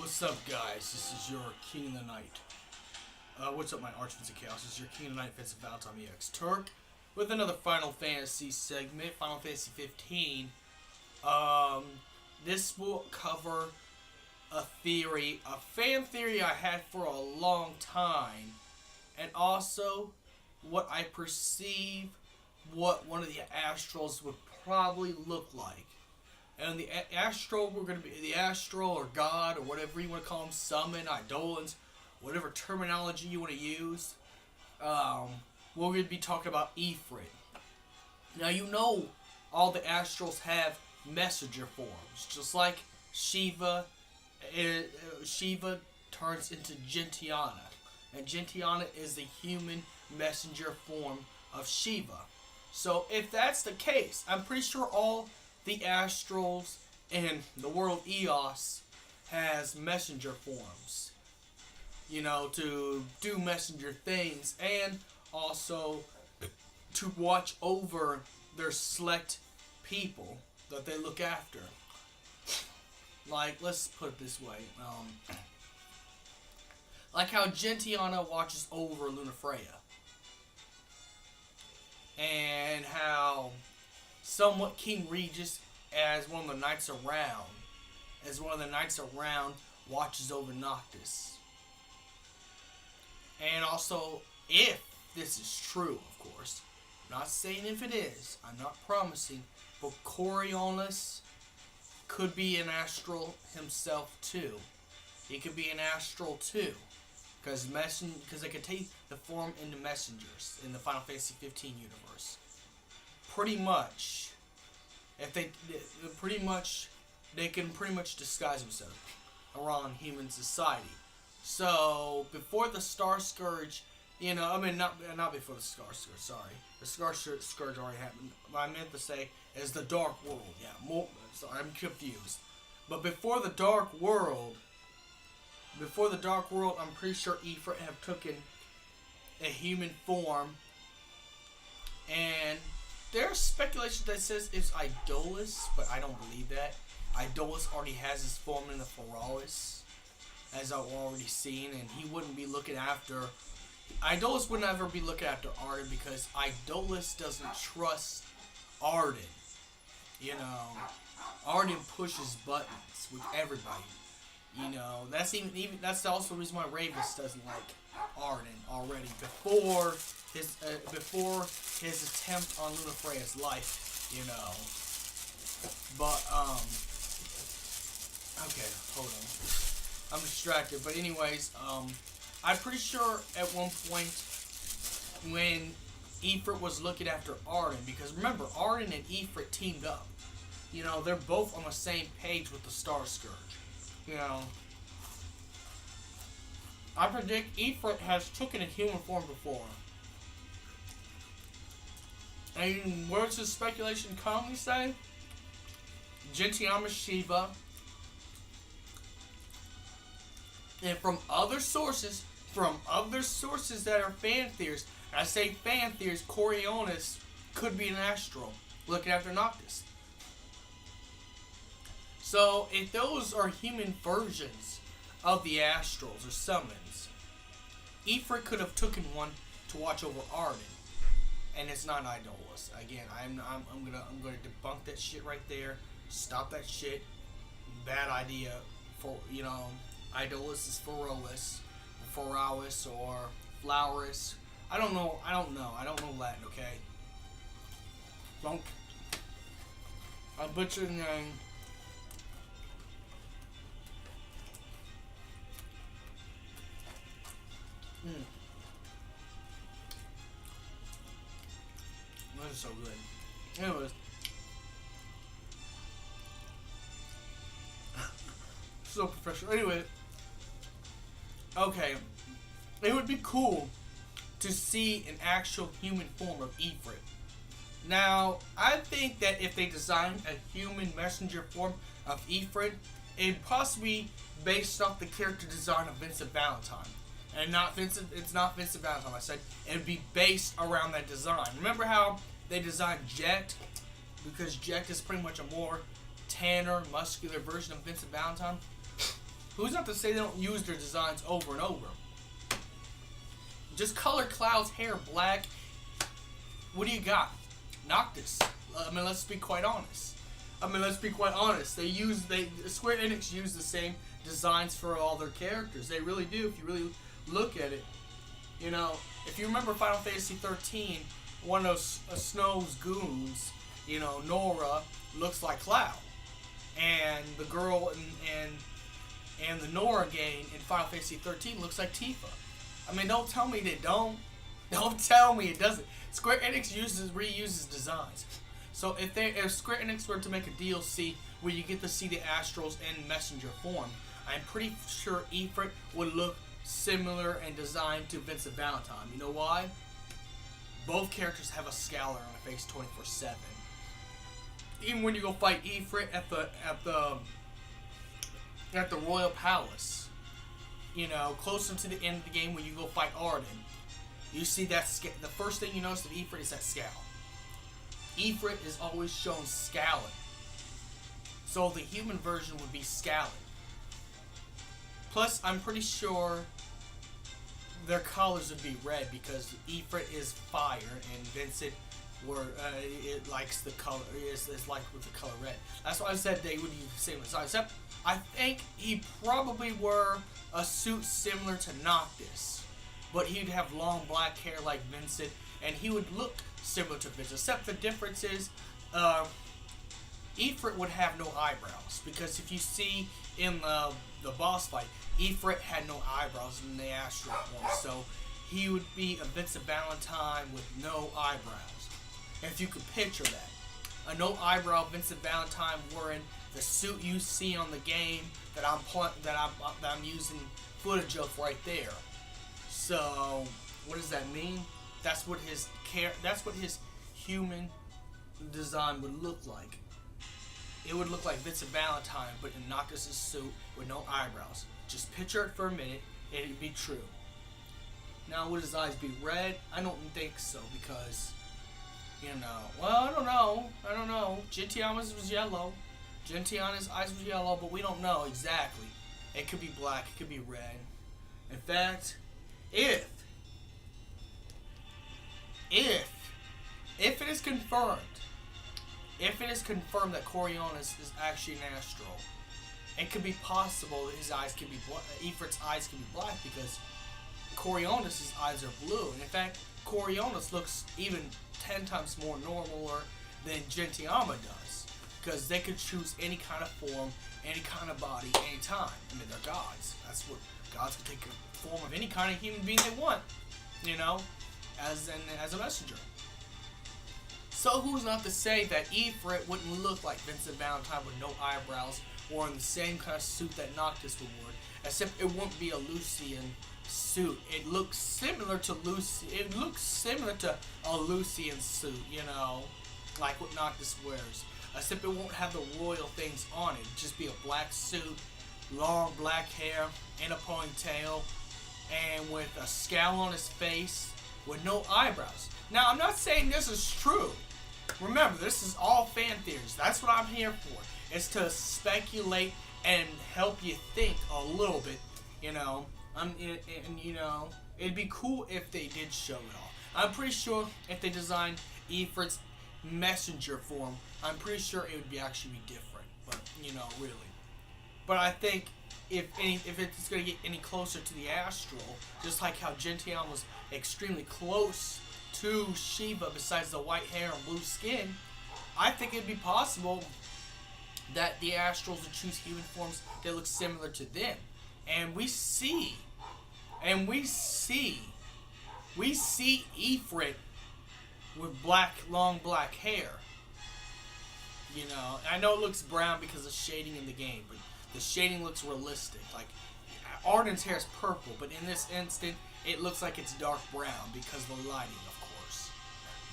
What's up, guys? This is your King of the Night. What's up, my Arch Vincent Chaos? This is your King of the Night, Vincent Valentine EX Turk, with another Final Fantasy segment, Final Fantasy XV. This will cover a fan theory I had for a long time, and also what I perceive what one of the astrals would probably look like. And the astral, we're going to be the astral or God or whatever you want to call them, summon, eidolons, whatever terminology you want to use. We're going to be talking about Ifrit. Now, you know all the astrals have messenger forms, just like Shiva. Shiva turns into Gentiana, and Gentiana is the human messenger form of Shiva. So if that's the case, I'm pretty sure all the astrals in the world Eos has messenger forms, you know, to do messenger things, and also to watch over their select people that they look after. Like, let's put it this way, like how Gentiana watches over Lunafreya, and how somewhat King Regis, as one of the knights around, watches over Noctis. And also, if this is true, of course, I'm not saying if it is, I'm not promising, but Coriolis could be an astral himself too. He could be an astral too, because they could take the form into messengers in the Final Fantasy XV universe. Pretty much, they can pretty much disguise themselves around human society. So before the Star Scourge, not before the Star Scourge. Sorry, the Star Scourge already happened. What I meant to say is the Dark World. Yeah, sorry, I'm confused. But before the Dark World, I'm pretty sure Ephraim have taken a human form, and there's speculation that says it's Idolus, but I don't believe that. Idolus already has his form in the Theroy, as I've already seen, and he wouldn't be looking after... Idolus would never be looking after Arden, because Idolus doesn't trust Arden. You know, Arden pushes buttons with everybody. You know, that's also the reason why Ravis doesn't like Arden already. Before his attempt on Lunafreya's life, you know. But okay, hold on. I'm distracted. But anyways, I'm pretty sure at one point when Ifrit was looking after Arden, because remember, Arden and Ifrit teamed up. You know, they're both on the same page with the Star Scourge. You know, I predict Ifrit has taken a human form before. And where's the speculation commonly say? Gentiana Shiva. And from other sources that are fan theories, and I say fan theories, Coriolis could be an astral looking after Noctis. So, if those are human versions of the astrals or summons, Ifrit could have taken one to watch over Arden, and it's not Idolus. Again, I'm gonna debunk that shit right there. Stop that shit. Bad idea. For Idolus is Phorowis, or Flowers. I don't know Latin. Okay. I butchered the name. That is so good. Anyways. So professional. Anyway. Okay. It would be cool to see an actual human form of Ifrit. Now, I think that if they designed a human messenger form of Ifrit, it'd possibly be based off the character design of Vincent Valentine. And it's not Vincent Valentine. I said it'd be based around that design. Remember how they designed Jet? Because Jet is pretty much a more tanner, muscular version of Vincent Valentine. Who's not to say they don't use their designs over and over? Just color Cloud's hair black. What do you got? Noctis. I mean, let's be quite honest. Square Enix use the same designs for all their characters. They really do. If you really look at it, you know, if you remember Final Fantasy XIII, one of Snow's goons, you know, Nora, looks like Cloud, and the girl and the Nora gang in Final Fantasy XIII looks like Tifa. I mean, don't tell me they don't. Don't tell me it doesn't. Square Enix reuses designs. So if Square Enix were to make a DLC where you get to see the Astrals in messenger form, I'm pretty sure Ifrit would look similar and designed to Vincent Valentine. You know why? Both characters have a scowler on their face 24/7. Even when you go fight Ifrit at the Royal Palace, you know, closer to the end of the game when you go fight Arden, you see that the first thing you notice of Ifrit is that scowl. Ifrit is always shown scowling. So the human version would be scowling. Plus, I'm pretty sure their colors would be red because Ifrit is fire and Vincent it likes the color, is like with the color red. That's why I said they would use the same design. Except, I think he probably wore a suit similar to Noctis, but he'd have long black hair like Vincent, and he would look similar to Vincent. Except the difference is, Ifrit would have no eyebrows, because if you see in the boss fight, Ifrit had no eyebrows in the Astral form, so he would be a Vincent Valentine with no eyebrows. And if you could picture that, a no eyebrow Vincent Valentine wearing the suit you see on the game that I'm using footage of right there. So what does that mean? That's what his human design would look like. It would look like Vincent Valentine, but in Noctis' suit with no eyebrows. Just picture it for a minute, and it'd be true. Now, would his eyes be red? I don't think so, because, you know, well, I don't know. Gentiana's was yellow. Gentiana's eyes was yellow, but we don't know exactly. It could be black, it could be red. In fact, if it is confirmed, that Coriolis is actually an Astral, it could be possible that his eyes could be Ifrit's eyes could be black, because Coriolis' eyes are blue. And in fact, Coriolis looks even 10 times more normal than Gentiana does, because they could choose any kind of form, any kind of body, anytime. I mean, they're gods. That's what gods can take a form of any kind of human being they want, you know, as a messenger. So who's not to say that Ifrit wouldn't look like Vincent Valentine with no eyebrows, or in the same kind of suit that Noctis would wear, except it wouldn't be a Lucian suit. It looks similar to a Lucian suit, you know, like what Noctis wears. Except it won't have the royal things on it. It'd just be a black suit, long black hair, in a ponytail, and with a scowl on his face, with no eyebrows. Now, I'm not saying this is true. Remember, this is all fan theories. That's what I'm here for. Is to speculate and help you think a little bit, you know. And you know, it'd be cool if they did show it all. I'm pretty sure if they designed Ifrit's messenger form, I'm pretty sure it would actually be different. But you know, really. But I think if it's gonna get any closer to the Astral, just like how Gentian was extremely close to Shiva, besides the white hair and blue skin, I think it'd be possible that the Astrals would choose human forms that look similar to them. And we see Ifrit with long black hair. You know, I know it looks brown because of shading in the game, but the shading looks realistic. Like, Arden's hair is purple, but in this instant, it looks like it's dark brown because of the lighting, of course.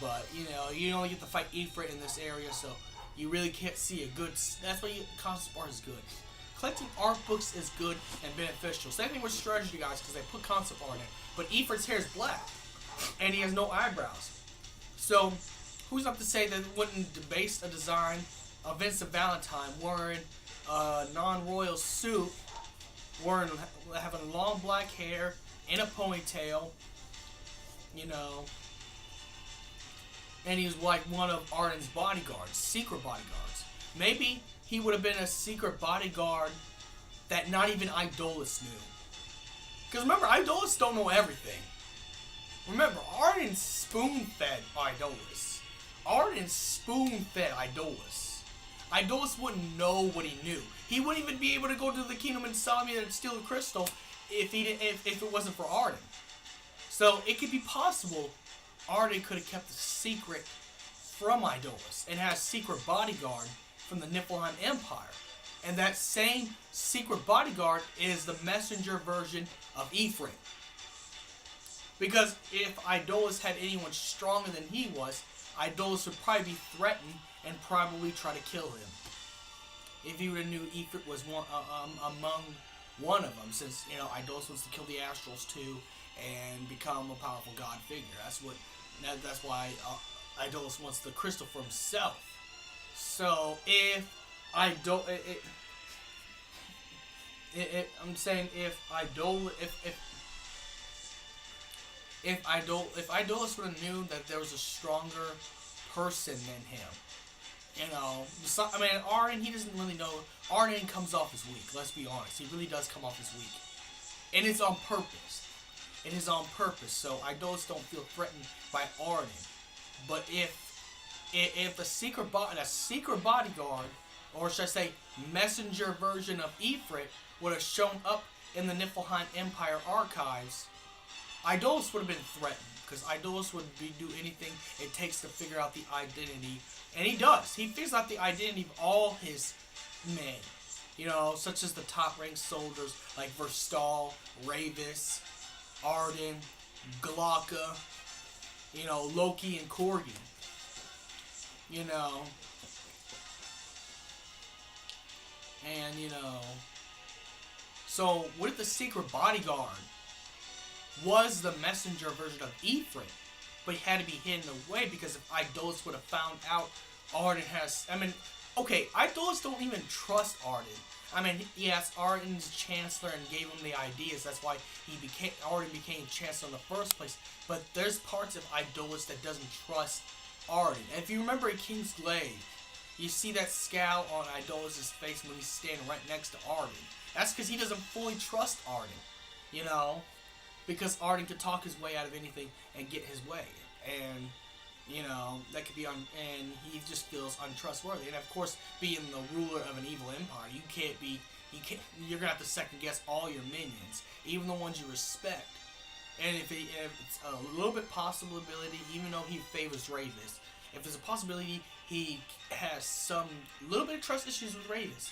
But, you know, you only get to fight Ifrit in this area, so you really can't see a good... That's why concept art is good. Collecting art books is good and beneficial. Same thing with strategy guys, because they put concept art in it. But Ifrit's hair is black, and he has no eyebrows. So, who's up to say that it wouldn't debase a design of Vincent Valentine wearing a non-royal suit wearing, having long black hair in a ponytail, you know, and he was like one of Arden's bodyguards, secret bodyguards. Maybe he would have been a secret bodyguard that not even Idolus knew. Because remember, Idolus don't know everything. Remember, Arden spoon-fed Idolus. Arden spoon-fed Idolus. Idolus wouldn't know what he knew. He wouldn't even be able to go to the kingdom in Salmia and steal the crystal if it wasn't for Arden. So it could be possible Arden could have kept the secret from Idolus and had a secret bodyguard from the Niflheim Empire. And that same secret bodyguard is the messenger version of Ephraim. Because if Idolus had anyone stronger than he was, Idolus would probably be threatened and probably try to kill him. If he would have knew Ifrit was among one of them, since, you know, Idolus wants to kill the Astrals too and become a powerful god figure. That's why Idolus wants the crystal for himself. So if I'm saying if Idolus would have knew that there was a stronger person than him, you know, I mean, Arden, he doesn't really know. Arden comes off as weak. Let's be honest, he really does come off as weak, and it's on purpose. It is on purpose. So Idolus don't feel threatened by Arden. But if a secret bodyguard, or should I say, messenger version of Ifrit would have shown up in the Niflheim Empire archives, Idolus would have been threatened, because Idolus would do anything it takes to figure out the identity, and he does. He figures out the identity of all his men, you know, such as the top-ranked soldiers like Verstal, Ravis, Arden, Glocka, you know, Loki and Corgi, you know, and, you know, so what if the secret bodyguard was the messenger version of Ephraim, but he had to be hidden away? Because if Idolus would have found out Arden has, I mean, okay, Idolus don't even trust Arden. I mean, he asked Arden's chancellor and gave him the ideas. That's why Arden became chancellor in the first place. But there's parts of Idolus that doesn't trust Arden. And if you remember in King's Glaive, you see that scowl on Idolus' face when he's standing right next to Arden. That's because he doesn't fully trust Arden, you know, because Arden could talk his way out of anything and get his way, and, you know, that could be and he just feels untrustworthy. And of course, being the ruler of an evil empire, you're gonna have to second guess all your minions, even the ones you respect. And if it's a little bit possibility, even though he favors Ravis, if there's a possibility he has some little bit of trust issues with Ravis,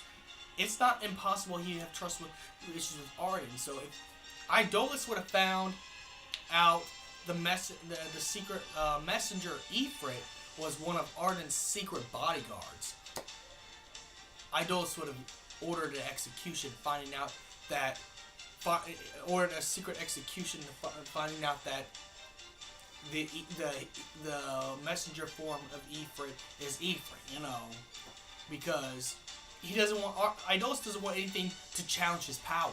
it's not impossible he'd have trust issues with Arden. So if Idolus would have found out the secret messenger Ifrit was one of Arden's secret bodyguards, Idolus would have ordered an execution, ordered a secret execution, finding out that the messenger form of Ifrit is Ephraim, you know, because he doesn't want, Idolus doesn't want anything to challenge his power.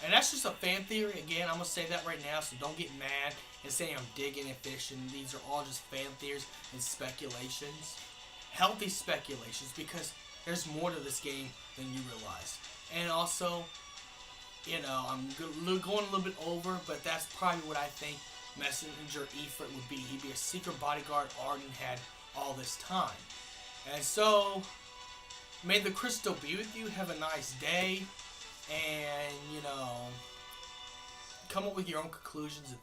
And that's just a fan theory. Again, I'm going to say that right now, so don't get mad and say I'm digging and fishing. These are all just fan theories and speculations. Healthy speculations, because there's more to this game than you realize. And also, you know, I'm going a little bit over, but that's probably what I think Messenger Ifrit would be. He'd be a secret bodyguard Arden had all this time. And so, may the crystal be with you. Have a nice day. And, you know, come up with your own conclusions